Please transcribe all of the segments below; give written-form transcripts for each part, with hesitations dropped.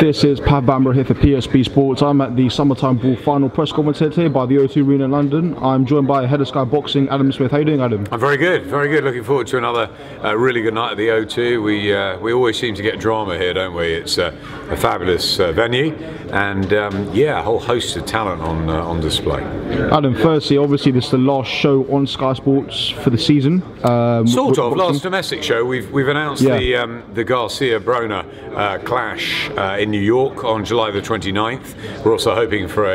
This is Pav BHAMBRA here for PSB Sports. I'm at the Summertime Ball final press conference here by the O2 Arena in London. I'm joined by Head of Sky Boxing, Adam Smith. How are you doing, Adam? I'm very good, very good. Looking forward to another really good night at the O2. We always seem to get drama here, don't we? It's a fabulous venue, and yeah, a whole host of talent on display. Adam, firstly, obviously this is the last show on Sky Sports for the season. Sort of last domestic show. We've announced the Garcia-Broner clash in New York on July the 29th. We're also hoping for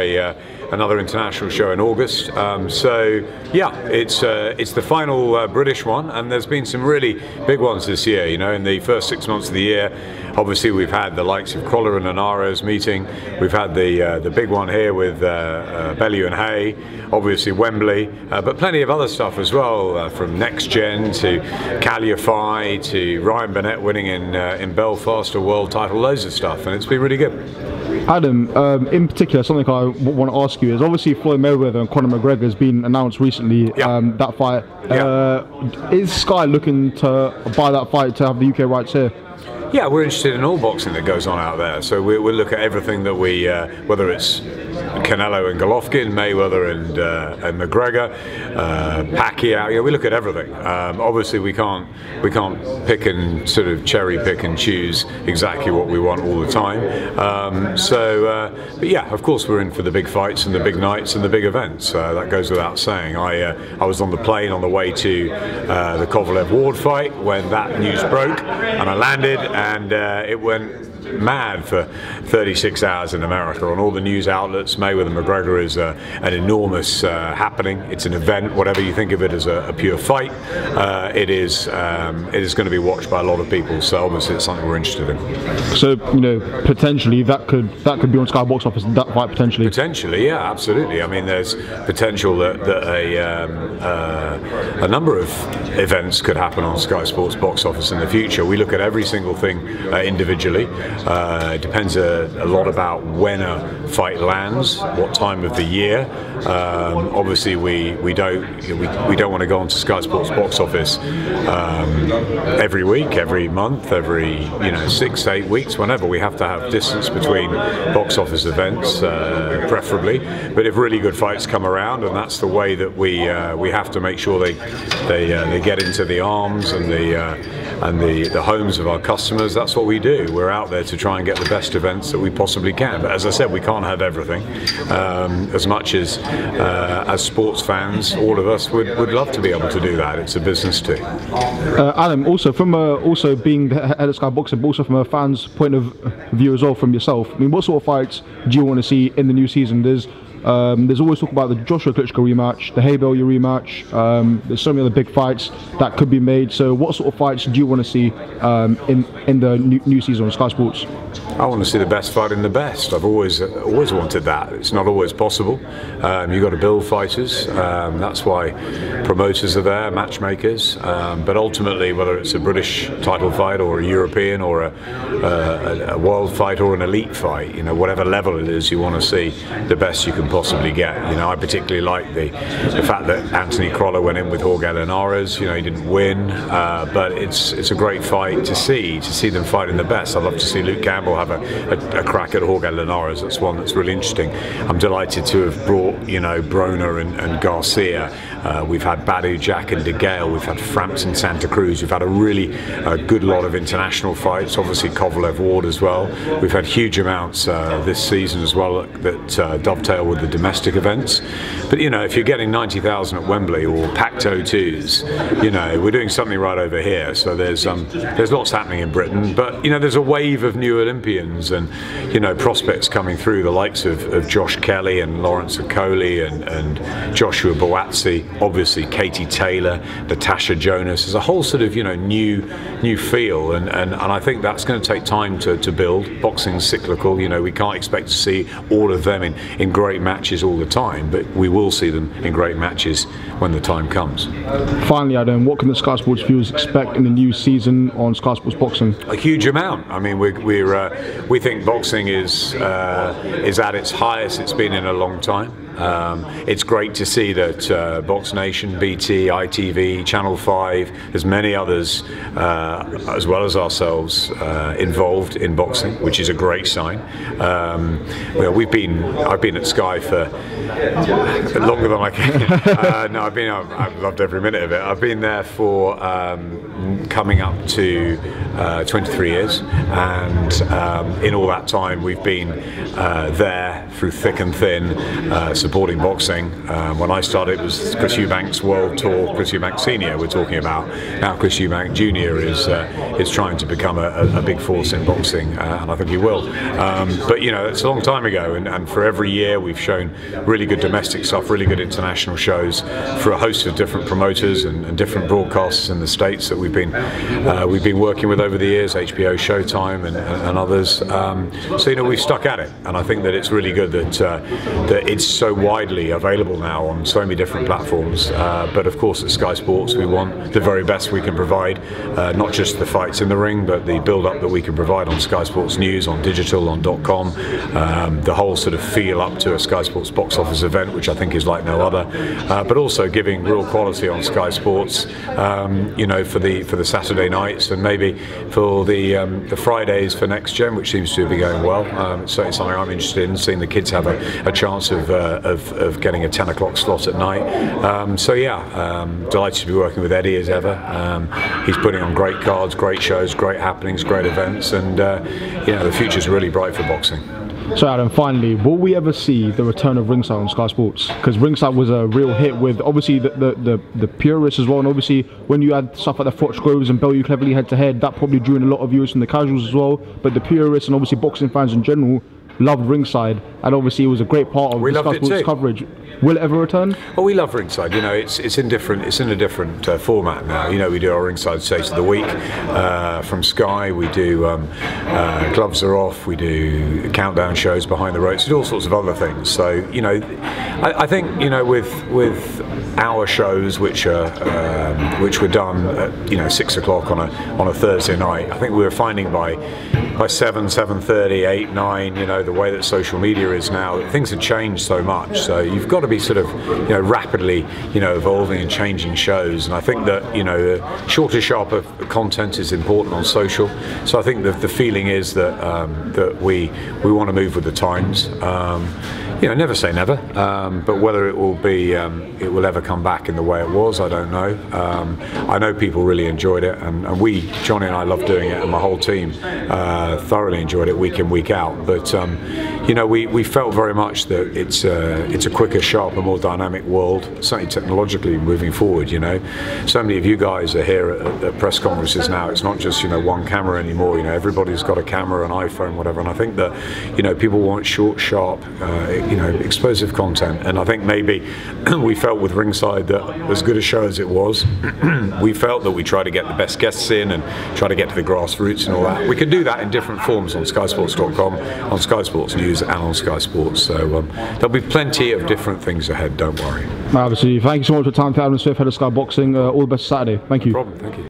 another international show in August. So yeah, it's the final British one, and there's been some really big ones this year. You know, in the first 6 months of the year, obviously we've had the likes of Crawler and Linares meeting. We've had the big one here with Bellew and Hay, obviously Wembley, but plenty of other stuff as well, from Next Gen to Caliafy to Ryan Burnett winning in Belfast a world title, loads of stuff, and it's been really good. Adam, in particular, something I want to ask you is obviously Floyd Mayweather and Conor McGregor has been announced recently. That fight, is Sky looking to buy that fight to have the UK rights here? Yeah, we're interested in all boxing that goes on out there. So we'll look at everything that whether it's Canelo and Golovkin, Mayweather and McGregor, Pacquiao. Yeah, we look at everything. Obviously, we can't pick and sort of cherry pick and choose exactly what we want all the time. But yeah, of course, we're in for the big fights and the big nights and the big events. That goes without saying. I was on the plane on the way to the Kovalev-Ward fight when that news broke, and I landed. And it went mad for 36 hours in America on all the news outlets. Mayweather-Mcgregor is an enormous happening. It's an event, whatever you think of it as a pure fight. It is going to be watched by a lot of people. So obviously it's something we're interested in. So potentially that could be on Sky Box Office. That fight potentially. Potentially, yeah, absolutely. I mean, there's potential that a number of events could happen on Sky Sports Box Office in the future. We look at every single thing individually. It depends a lot about when a fight lands, what time of the year. Obviously, we don't want to go onto Sky Sports Box Office every week, every month, every 6 to 8 weeks. Whenever we have to have distance between box office events, preferably. But if really good fights come around, and that's the way that we have to make sure they get into the arms and the homes of our customers. That's what we do. We're out there to try and get the best events that we possibly can. But as I said, we can't have everything. As much as sports fans, all of us would love to be able to do that. It's a business too. Adam, also from also being the head of Sky Boxing, but also from a fan's point of view as well, from yourself. I mean, what sort of fights do you want to see in the new season? There's always talk about the Joshua Klitschko rematch, the Hay-Bellew rematch. There's so many other big fights that could be made. So what sort of fights do you want to see in the new season on Sky Sports? I want to see the best fight in the best. I've always wanted that. It's not always possible. You've got to build fighters. That's why promoters are there, matchmakers. But ultimately, whether it's a British title fight or a European or a world fight or an elite fight, whatever level it is, you want to see the best you can possibly get. I particularly like the fact that Anthony Crawler went in with Jorge Linares. He didn't win, but it's a great fight to see them fighting the best. I'd love to see Luke Campbell have a crack at Jorge Linares. That's one that's really interesting. I'm delighted to have brought Broner and Garcia. We've had Badu, Jack and De Gale. We've had Frampton, Santa Cruz. We've had a really good lot of international fights. Obviously Kovalev-Ward as well. We've had huge amounts this season as well that dovetail with the domestic events. But if you're getting 90,000 at Wembley or packed O2s, we're doing something right over here. So there's lots happening in Britain. But there's a wave of new Olympians and prospects coming through, the likes of Josh Kelly and Lawrence Okoli and Joshua Boazzi, obviously Katie Taylor, Natasha Jonas. There's a whole sort of new feel, and I think that's going to take time to build. Boxing's cyclical. We can't expect to see all of them in great matches all the time, but we will see them in great matches when the time comes. Finally, Adam, what can the Sky Sports viewers expect in the new season on Sky Sports Boxing? A huge amount. I mean, we think boxing is at its highest it's been in a long time. It's great to see that Box Nation, BT, ITV, Channel 5, there's many others as well as ourselves involved in boxing, which is a great sign. I've been at Sky for longer than I can. No, I've loved every minute of it. I've been there for coming up to 23 years, and in all that time we've been there through thick and thin, supporting boxing. When I started, it was Chris Eubank's World Tour, Chris Eubank Senior we're talking about. Now Chris Eubank Junior is trying to become a big force in boxing, and I think he will. But you know, it's a long time ago, and for every year we've shown really good domestic stuff, really good international shows for a host of different promoters and different broadcasts in the States that we've been working with over the years, HBO, Showtime, and others. So you know, we've stuck at it, and I think that it's really good that it's so widely available now on so many different platforms. But of course, at Sky Sports, we want the very best we can provide, not just the fights in the ring, but the build-up that we can provide on Sky Sports News, on digital, on .com, the whole sort of feel up to a Sky Sports box office event, which I think is like no other. But also giving real quality on Sky Sports, you know, for the Saturday nights, and maybe for the Fridays for Next Gen, which seems to be going well. It's certainly something I'm interested in, seeing the kids have a chance of getting a 10 o'clock slot at night. So yeah, delighted to be working with Eddie as ever. He's putting on great cards, great shows, great happenings, great events, and you know, the future's really bright for boxing. So Adam, finally, will we ever see the return of Ringside on Sky Sports? Because Ringside was a real hit with obviously the purists as well, and obviously when you had stuff like the Fox Groves and Bellew Cleverly head to head, that probably drew in a lot of viewers from the casuals as well. But the purists and obviously boxing fans in general loved Ringside, and obviously it was a great part of the Sky Sports coverage. Will it ever return? Well, we love Ringside. You know, it's in a different format now. You know, we do our Ringside State of the Week from Sky. We do Gloves Are Off. We do countdown shows behind the ropes. We do all sorts of other things. So you know, I think, you know, with our shows, which were done at, you know, 6 o'clock on a Thursday night, I think we were finding by 7:30, 8, 9, you know, the way that social media is now, things have changed so much. So you've got to be sort of, you know, rapidly, you know, evolving and changing shows. And I think that, you know, shorter, sharper content is important on social. So I think that the feeling is that that we want to move with the times. You know, never say never, but whether it will ever come back in the way it was, I don't know. I know people really enjoyed it, and Johnny and I love doing it, and my whole team thoroughly enjoyed it week in, week out. But you know, we felt very much that it's a quicker, sharper, more dynamic world, certainly technologically moving forward. You know, so many of you guys are here at press conferences now. It's not just, you know, one camera anymore. You know, everybody's got a camera, an iPhone, whatever. And I think that, you know, people want short, sharp, you know, explosive content. And I think maybe we felt with Ringside that, as good a show as it was, we felt that we tried to get the best guests in and try to get to the grassroots and all that. We could do that in different forms on SkySports.com, on Sky Sports News, and on Sky Sports. So there'll be plenty of different things ahead. Don't worry. Absolutely. Thank you so much for your time, Adam Smith, head of Sky Boxing. All the best Saturday. Thank you. No problem. Thank you.